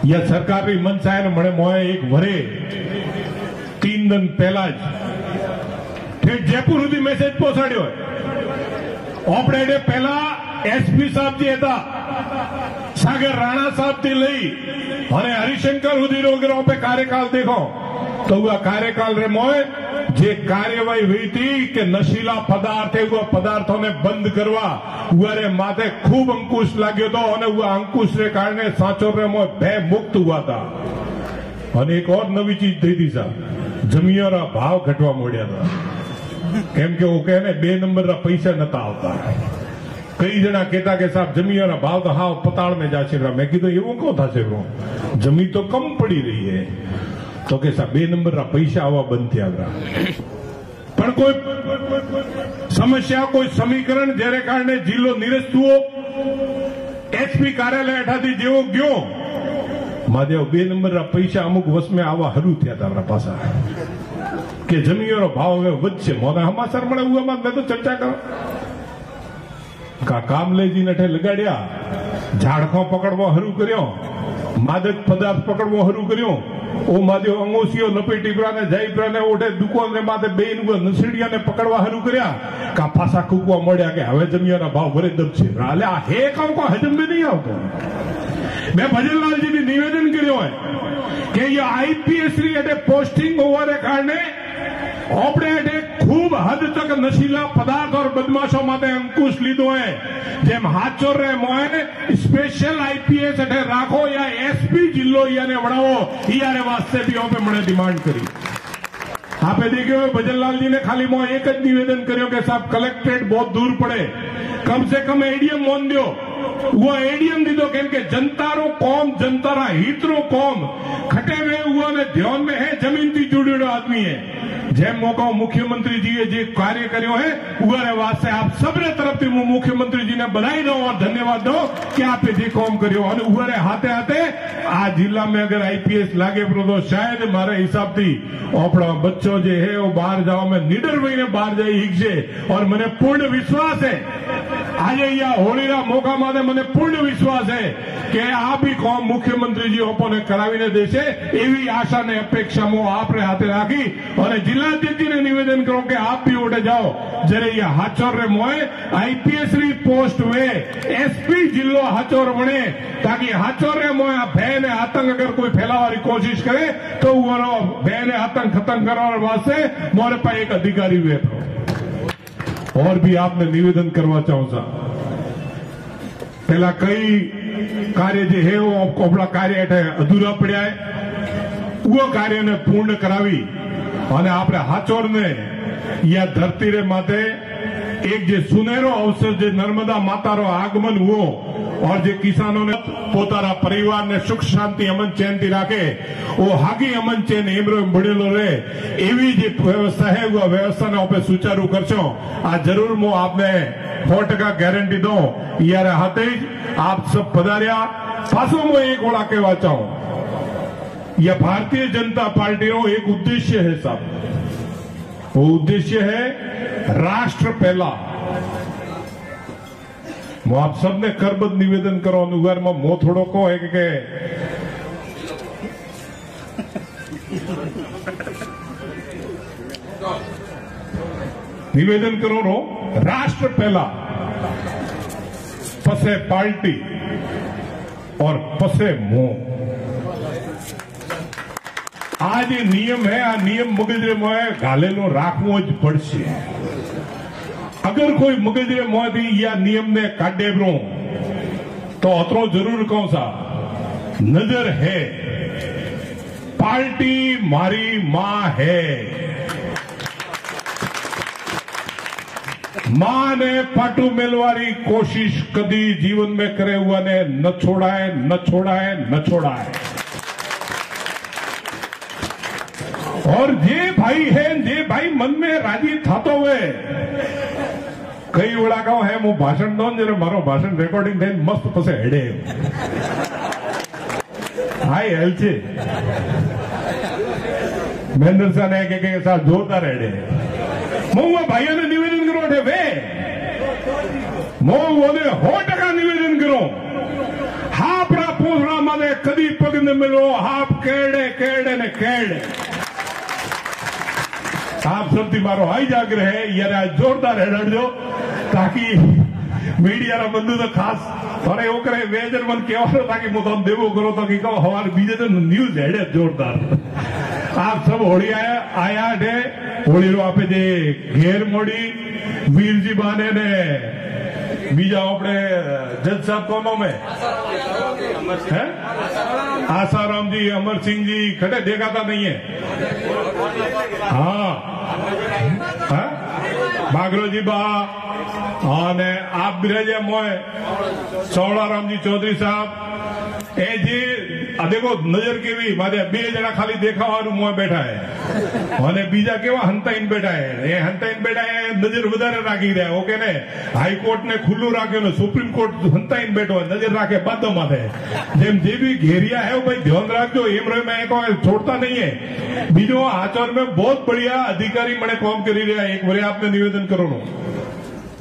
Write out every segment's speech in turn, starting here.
या सरकारी मंशा है मणे मोए एक वरे 3 दिन पहला ठेठ जयपुर सुधी मैसेज पहोंचाड्यो आपणे पहला एसपी साहब जी था सागर राणा साहब थी लई अने हरिशंकर सुधी रोगरो पे कार्यकाल देखो तो वह कार्यकाल रे मोए जे कार्यवाही हुई थी कि नशीला पदार्थ है वो पदार्थों ने बंद करवा रे माथे खूब अंकुश लाग्यो तो और वह अंकुश रे कारण सांचोर रे मोए भय मुक्त हुआ था। और एक और नवी चीज थी थी साहब जमीनों भाव घटवा मोड़िया था केम के वो कहने 2 नंबर पैसा नता आता कई जना कहता के साहब जमीन भाव तो हाँ पताड़ में जाशे मैं कीधुं एवं क्यों थशे जमीन तो कम पड़ी रही है तो के साहब 2 नंबर पैसा आवा बंद थया पण कोई समस्या कोई समीकरण जेरे कारणे जिल्लो निरस्त हुओ एसपी कार्यालय हेठाथी जेवो गयो महादेव 2 नंबर पैसा अमुक वस में आवा हरू थया था पासा के जमीनों भाव में वच्चे मोदा हमासर मळे हुआ मैं तो चर्चा करो का कामलेजी नठे लगाड्या झाड़खों पकड़वा हरू कर्यो मादक पदार्थ पकड़वा हरू कर्यो ओ मादे अंगोसियो लपेटी प्राने जाई प्राने ओठे दुकान ने माथे बेन नसड़िया ने पकड़वा हरू कर्या का पासा कूकवा मळ्या के हवे जमीनों भाव भरे दब छे हाले आ हे काम को हजम भी नहीं आवतो मैं भजनलाल जी ने निवेदन कर्यो है कि ये आईपीएस री एटे पोस्टिंग होवाने कारणे आपणे एटे खूब हद तक नशीला पदार्थ और बदमाशों माटे अंकुश लीधो है जेम हाचोर रे मोए स्पेशल आईपीएस एटे राखो या एसपी जिल्लो याने वड़ावो यारे वास्ते भी ओपे मणे डिमांड करी आपे देखियो भजनलाल जी ने खाली मो एक ज निवेदन कर्यो के साहब कलेक्ट्रेट बहुत दूर पड़े कम से कम एडीएम मोन दो वो एडीएम दीदो केम के जनतारो कौम जनतारा हितरो कौम खटे में हुआ ने ध्यान में है जमीन थी जुड़ेड़ो आदमी है जेम मौका मुख्यमंत्री जी जे कार्य कर्यो है उगारे वास्ते आप सबरे तरफ थी मुख्यमंत्री जी ने बधाई दो और धन्यवाद दो कि आपे जे काम कर्यो और उगारे हाथे हाथे आ जिला में अगर आईपीएस लागे तो शायद मारे हिसाब थी अपना बच्चों जे है वो बाहर जाओ में निडर वही ने बाहर जाई हिकशे और मने पूर्ण विश्वास है आज या होलीरा मौका माने मने पूर्ण विश्वास है कि आप भी कौम मुख्यमंत्री जी ओपोने करावीने देशे एवी आशा ने अपेक्षा मो आपरे हाथे राखी और जिलाध्यक्ष जी ने निवेदन करो कि आप भी उठे जाओ जरे ये हाचोर रे मोए आईपीएस री पोस्ट वे एसपी जिलो हाचोर बने ताकि हाचोर रे मोए भय ने आतंक अगर कोई फैलावारी कोशिश करे तो वो भय ने आतंक खत्म करवाने वास्ते मोरे पास एक अधिकारी हुए और भी आपने निवेदन करवा चाहूं सा पहला कई कार्य जो है वो अपना कार्य हेठे अधूरा पड़ा है वो कार्य ने पूर्ण करावी और आपने हाचोर ने या धरती रे माथे एक जो सुनेरो अवसर जो नर्मदा मातारो आगमन हुओ और जो किसानों ने पोतारा परिवार ने सुख शांति अमन चैन थी राखे वो हागी अमन चैन एमरो बढ़ेलो रे एवी जो व्यवस्था है वो व्यवस्था ने आपे सुचारू करशो आ जरूर मो आपने 100% गारंटी दो यार हाथे आप सब पधारिया पासो मो एक ओला कहवा चाहूं यह भारतीय जनता पार्टी रो एक उद्देश्य है साहब वो उद्देश्य है राष्ट्र पहला मैं आप सबने करबद्ध निवेदन करो अनुगार में मो थोड़ो को है कि निवेदन करो रो राष्ट्र पहला पसे पार्टी और पसे मोह आज ये नियम है आ नियम मगजरे मोए घालेलो राखवो ज पड़शे अगर कोई मगजरे मोदी या नियम ने काढे ब्रो तो अतरो जरूर कहूं सा नजर है पार्टी मारी मां है मां ने पाटू मेलवारी कोशिश कदी जीवन में करे हुआ ने न छोड़ाए न छोड़ाए न छोड़ाए और जे भाई है जे भाई मन में राजी थातो हुए कई वड़ाकाओ है मु भाषण दो जरा मारो भाषण रेकॉर्डिंग थे मस्त पसे हेडे हाय हेलचे महेंद्र सा ने के साथ जोरदार हेडे मुआ भाइयों ने निवेदन करो थे वे मो वो 100% निवेदन करो हापरा पूछना माने कदी पग न मिलो आप केड़े केड़े ने केड़े। आप सबથી મારો હાઈ આગ્રહ है यार आज जोरदार हेडજો ताकि मीडिया रा बंधु तो खास थोड़े એવું કરે વેજર મન કેવાનો તાकि હું તમને દેવો કરો તો કે કહો હવાર બીજે તો ન્યૂઝ હેડે જોરદાર। आप सब होली आया है होली रो आपे जे घेर मोड़ी वीरजी बाने ने बीजा अपने जज साहब कोनो में है आसाराम जी अमर सिंह जी खड़े देखाता नहीं है। हाँ हाँ बागरो जी बा અને આપ બિરાજ્યા મોય સોળારામજી ચૌધરી સાહેબ એ જે આ દેખો નજર કેવી મારે બે જણા ખાલી દેખાવાનું મોય બેઠા હે અને બીજા કેવા હંતાઈને બેઠા હે એ હંતાઈને બેઠા હે નજર વધારે રાખી રહ્યા ઓકે ને હાઈકોર્ટ ને ખુલ્લું રાખ્યું ને સુપ્રીમ कोर्ट હંતાઈને બેઠો નજર રાખે બાદો માથે જેમ જે भी घेरिया है भाई ध्यान रखो एम रे मैं छोड़ता नहीं है। बीजो आचर में बहुत बढ़िया अधिकारी मैंने काम करी रहा है। एक बार आपने निवेदन करो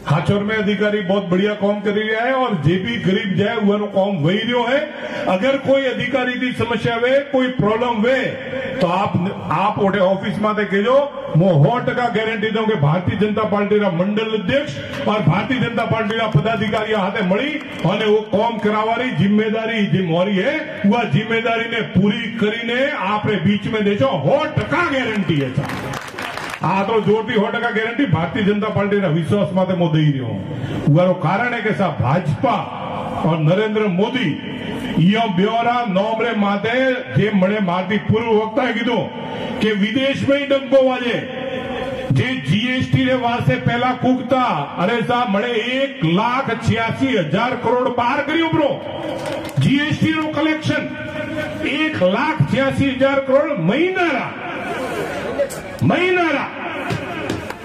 हाचोर में अधिकारी बहुत बढ़िया काम कर रहा है और जे भी गरीब जाए वो काम वही रहो है। अगर कोई अधिकारी की समस्या वे कोई प्रॉब्लम वे तो आप ओटे ऑफिस में कहो मैं 100% गारंटी दूं कि भारतीय जनता पार्टी का मंडल अध्यक्ष और भारतीय जनता पार्टी का पदाधिकारी हाथे मળી અને वो काम करावारी जिम्मेदारी जे मोरी है वह जिम्मेदारी ने पूरी करीने आपरे बीच में देशो 100% गारंटी है। आ तो जोरती 100% गारंटी भारतीय जनता पार्टी ना विश्वास माते मो दई रह्यो उवारो कारण है कि साहब भाजपा और नरेंद्र मोदी यो ब्योरा नोमरे माते जे मणे मारती पूर्व वक्ताए कीधुं कि विदेश में ही डंको वाजे जे जीएसटी ने वास्ते पहला कूकता अरे साहब मणे 1,86,000 करोड़ पार कर्यो ब्रो जीएसटी नो कलेक्शन 1,86,000 करोड़ महीना।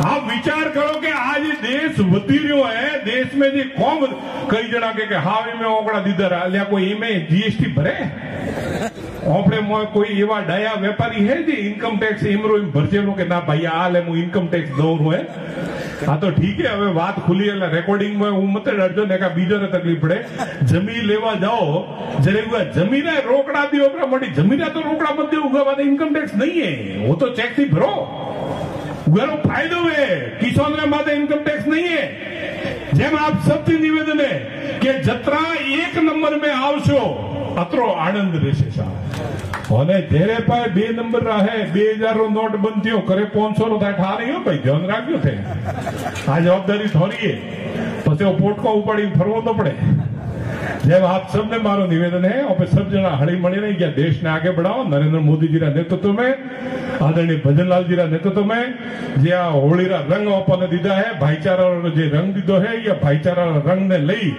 आप विचार करो कि आज देश वधी रह्यो है देश में जी कौन कई जना के हाव में ओकड़ा दीदर अल्या कोई इमें जीएसटी भरे ओपड़े कोई एवा डाया व्यापारी है जी इनकम टैक्स इमरो भरजेलो के ना भाई आ ले मु इनकम टैक्स दऊं है। हाँ तो ठीक है हवे बात खुली એટલે રેકોર્ડિંગ માં હું મત ડરજો ને કે બીજોને તકલીફ પડે જમીન લેવા જાઓ જરે જમીને રોકડા દો આપણા મોટી જમીને તો રોકડા મત દો ઉગાવા ઇન્કમ ટેક્સ नहीं है वो तो चेक थी भरो उगारो फायदो है किसान ने माते इनकम टैक्स नहीं है। जेम आप सबसे निवेदन है कि जत्रा 1 नंबर में आवशो अतरो आनंद रहेशे साहब અને જેરે પાય 2 નંબર રહે 2000 નો નોટ બંધ થયો કરે 500 નો થાય ઠા નહીં ભાઈ ધ્યાન રાખજો છે આ જવાબદારી થોડી है પછી वो પોટકો ઉપાડી ફરવો તો પડે। जब आप सबने मारो निवेदन है और सब जना हड़ी मड़ी नहीं क्या देश ने आगे बढ़ाओ नरेंद्र मोदी जी नेतृत्व में आदरणीय भजनलाल जी नेतृत्व में जे आ होली रंग अपन दीदा है भाईचारा जो रंग दीदो है या भाईचारा रंग ने लई